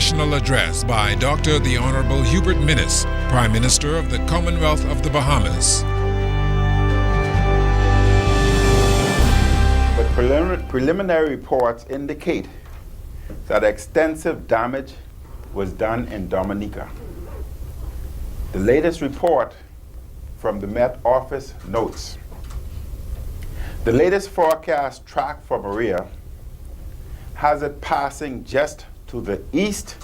National Address by Dr. the Honorable Hubert Minnis, Prime Minister of the Commonwealth of the Bahamas. But preliminary reports indicate that extensive damage was done in Dominica. The latest report from the Met Office notes the latest forecast track for Maria has it passing just to the east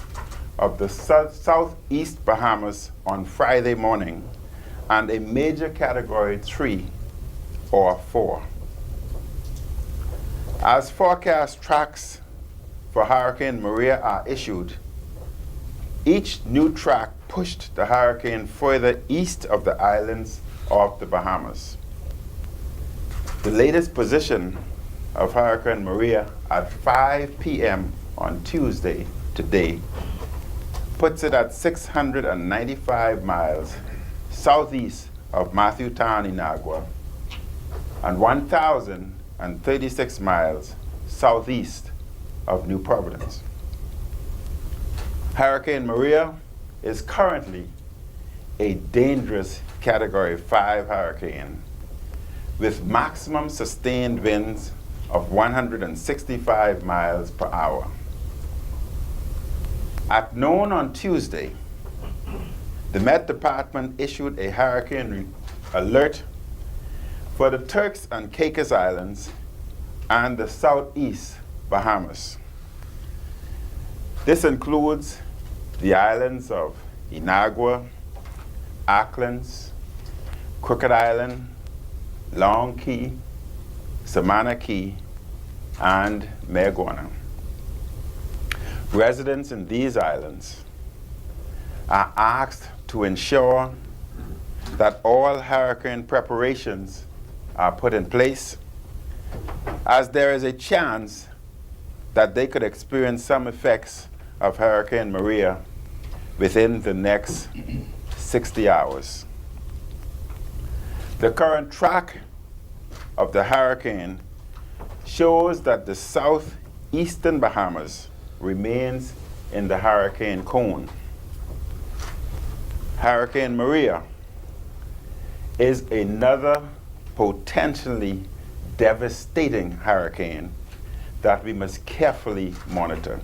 of the southeast Bahamas on Friday morning and a major Category 3 or 4. As forecast tracks for Hurricane Maria are issued, each new track pushed the hurricane further east of the islands of the Bahamas. The latest position of Hurricane Maria at 5 p.m. on Tuesday today puts it at 695 miles southeast of Matthewtown, Inagua, and 1,036 miles southeast of New Providence. Hurricane Maria is currently a dangerous Category 5 hurricane with maximum sustained winds of 165 miles per hour. At noon on Tuesday, the Met Department issued a hurricane alert for the Turks and Caicos Islands and the southeast Bahamas. This includes the islands of Inagua, Auckland, Crooked Island, Long Key, Samana Key, and Meguana. Residents in these islands are asked to ensure that all hurricane preparations are put in place, as there is a chance that they could experience some effects of Hurricane Maria within the next 60 hours. The current track of the hurricane shows that the southeastern Bahamas remains in the hurricane cone. Hurricane Maria is another potentially devastating hurricane that we must carefully monitor.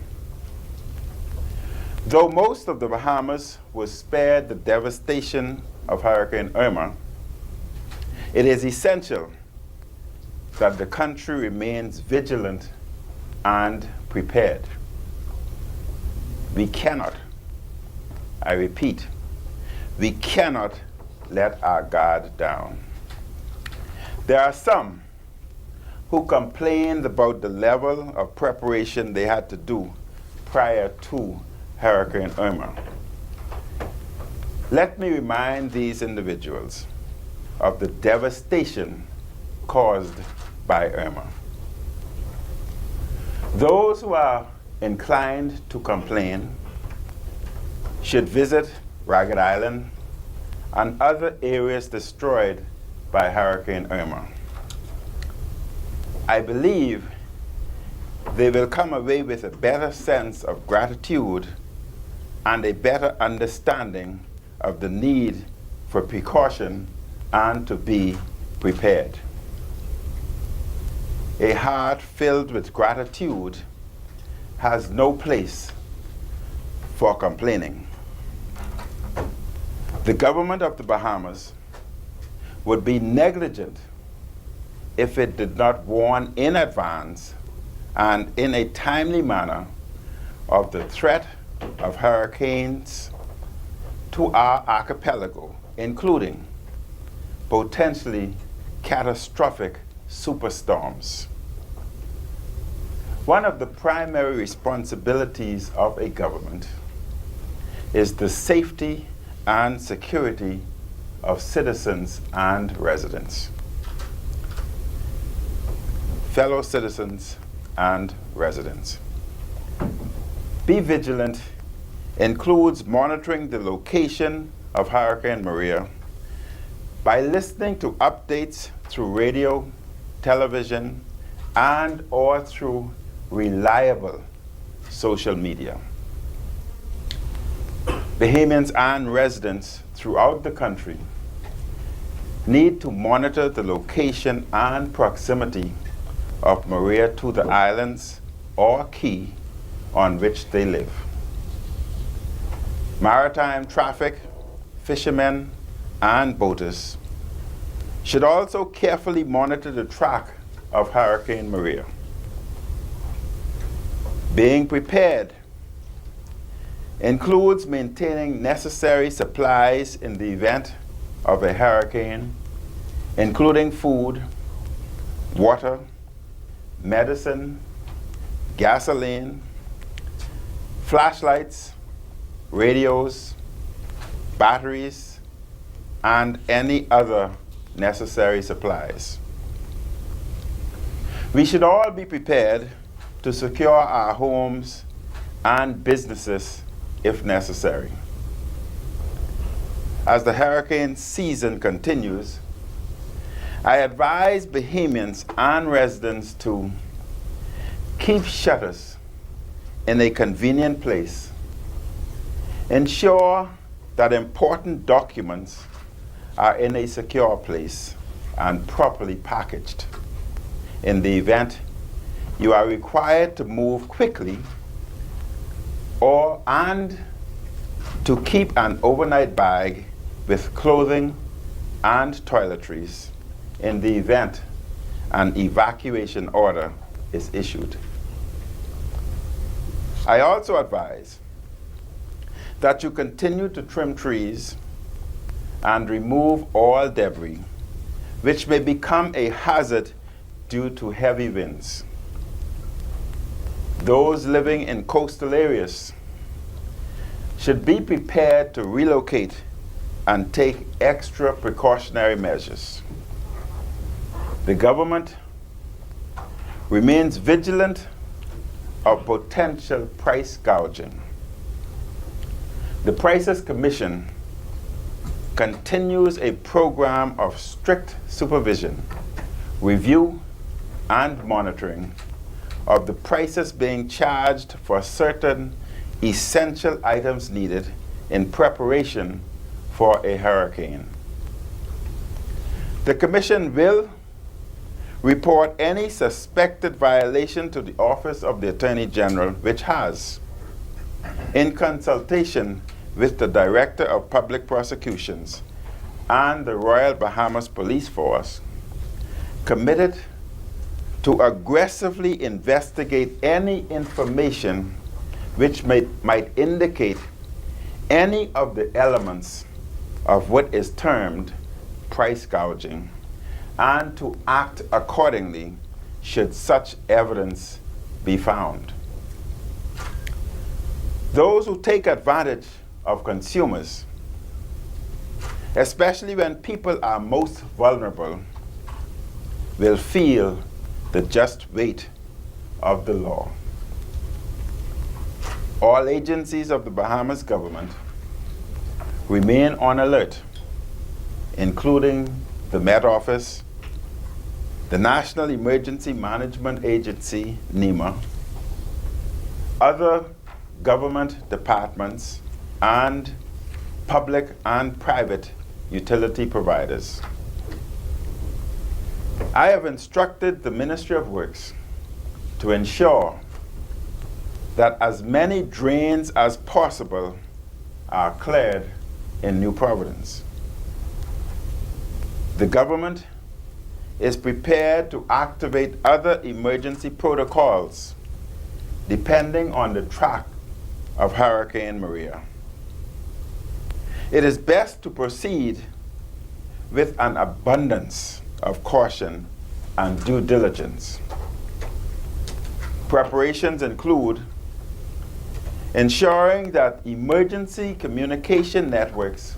Though most of the Bahamas was spared the devastation of Hurricane Irma, it is essential that the country remains vigilant and prepared. We cannot, I repeat, we cannot let our guard down. There are some who complained about the level of preparation they had to do prior to Hurricane Irma. Let me remind these individuals of the devastation caused by Irma. Those who are inclined to complain should visit Ragged Island and other areas destroyed by Hurricane Irma. I believe they will come away with a better sense of gratitude and a better understanding of the need for precaution and to be prepared. A heart filled with gratitude has no place for complaining. The government of the Bahamas would be negligent if it did not warn in advance and in a timely manner of the threat of hurricanes to our archipelago, including potentially catastrophic superstorms. One of the primary responsibilities of a government is the safety and security of citizens and residents. Fellow citizens and residents, be vigilant includes monitoring the location of Hurricane Maria by listening to updates through radio, television, and or through reliable social media. Bahamians and residents throughout the country need to monitor the location and proximity of Maria to the islands or key on which they live. Maritime traffic, fishermen, and boaters should also carefully monitor the track of Hurricane Maria. Being prepared includes maintaining necessary supplies in the event of a hurricane, including food, water, medicine, gasoline, flashlights, radios, batteries, and any other necessary supplies. We should all be prepared to secure our homes and businesses if necessary. As the hurricane season continues, I advise Bahamians and residents to keep shutters in a convenient place. Ensure that important documents are in a secure place and properly packaged. In the event you are required to move quickly and to keep an overnight bag with clothing and toiletries in the event an evacuation order is issued. I also advise that you continue to trim trees and remove all debris which may become a hazard due to heavy winds. Those living in coastal areas should be prepared to relocate and take extra precautionary measures. The government remains vigilant of potential price gouging. The Prices Commission continues a program of strict supervision, review, and monitoring of the prices being charged for certain essential items needed in preparation for a hurricane. The Commission will report any suspected violation to the Office of the Attorney General, which has, in consultation with the Director of Public Prosecutions and the Royal Bahamas Police Force, committed to aggressively investigate any information which might indicate any of the elements of what is termed price gouging, and to act accordingly should such evidence be found. Those who take advantage of consumers, especially when people are most vulnerable, will feel the just weight of the law. All agencies of the Bahamas government remain on alert, including the Met Office, the National Emergency Management Agency, NEMA, other government departments, and public and private utility providers. I have instructed the Ministry of Works to ensure that as many drains as possible are cleared in New Providence. The government is prepared to activate other emergency protocols depending on the track of Hurricane Maria. It is best to proceed with an abundance of caution and due diligence. Preparations include ensuring that emergency communication networks,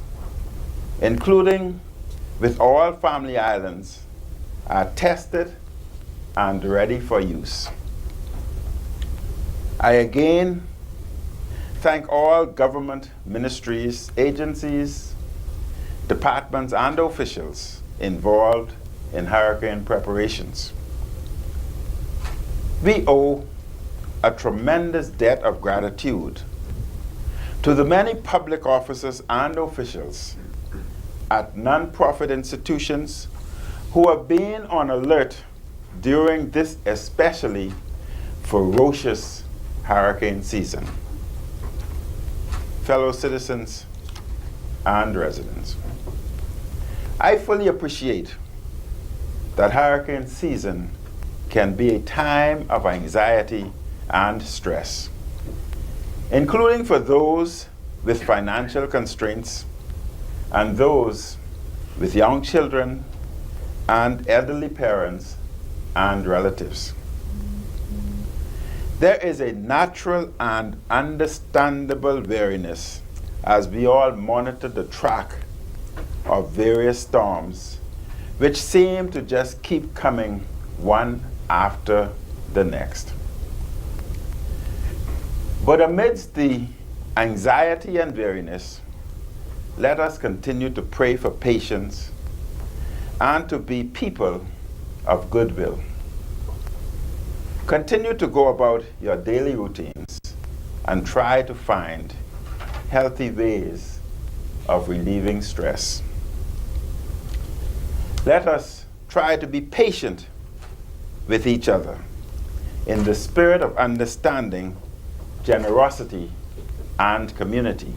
including with all family islands, are tested and ready for use. I again thank all government ministries, agencies, departments, and officials involved in hurricane preparations. We owe a tremendous debt of gratitude to To the many public officers and officials at non-profit institutions who have been on alert during this especially ferocious hurricane season, fellow citizens and residents, I fully appreciate that hurricane season can be a time of anxiety and stress, including for those with financial constraints and those with young children and elderly parents and relatives. There is a natural and understandable weariness as we all monitor the track of various storms which seem to just keep coming one after the next. But amidst the anxiety and weariness, let us continue to pray for patience and to be people of goodwill. Continue to go about your daily routines and try to find healthy ways of relieving stress. Let us try to be patient with each other in the spirit of understanding, generosity, and community.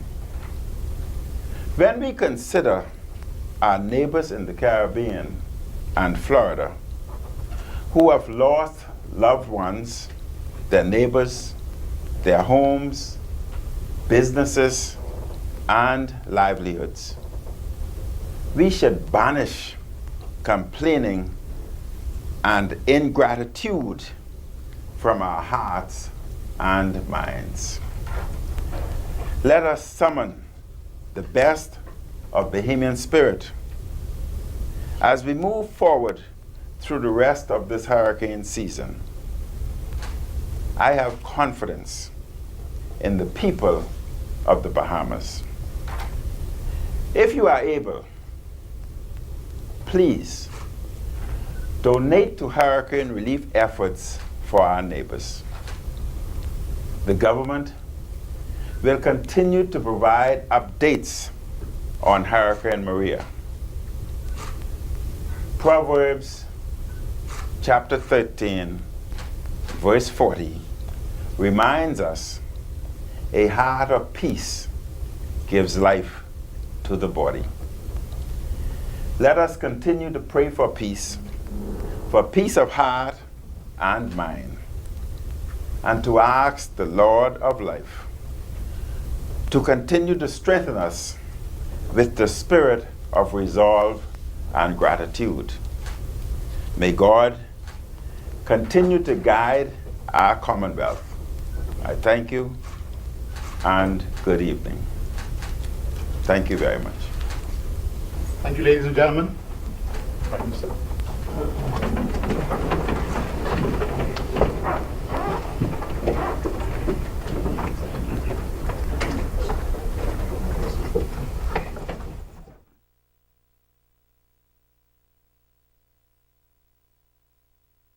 When we consider our neighbors in the Caribbean and Florida who have lost loved ones, their neighbors, their homes, businesses, and livelihoods, we should banish complaining and ingratitude from our hearts and minds. Let us summon the best of Bahamian spirit as we move forward through the rest of this hurricane season. I have confidence in the people of the Bahamas. If you are able, please donate to hurricane relief efforts for our neighbors. The government will continue to provide updates on Hurricane Maria. Proverbs chapter 13, verse 40 reminds us, a heart of peace gives life to the body. Let us continue to pray for peace of heart and mind, and to ask the Lord of life to continue to strengthen us with the spirit of resolve and gratitude. May God continue to guide our Commonwealth. I thank you and good evening. Thank you very much. Thank you, ladies and gentlemen. Thank you, sir.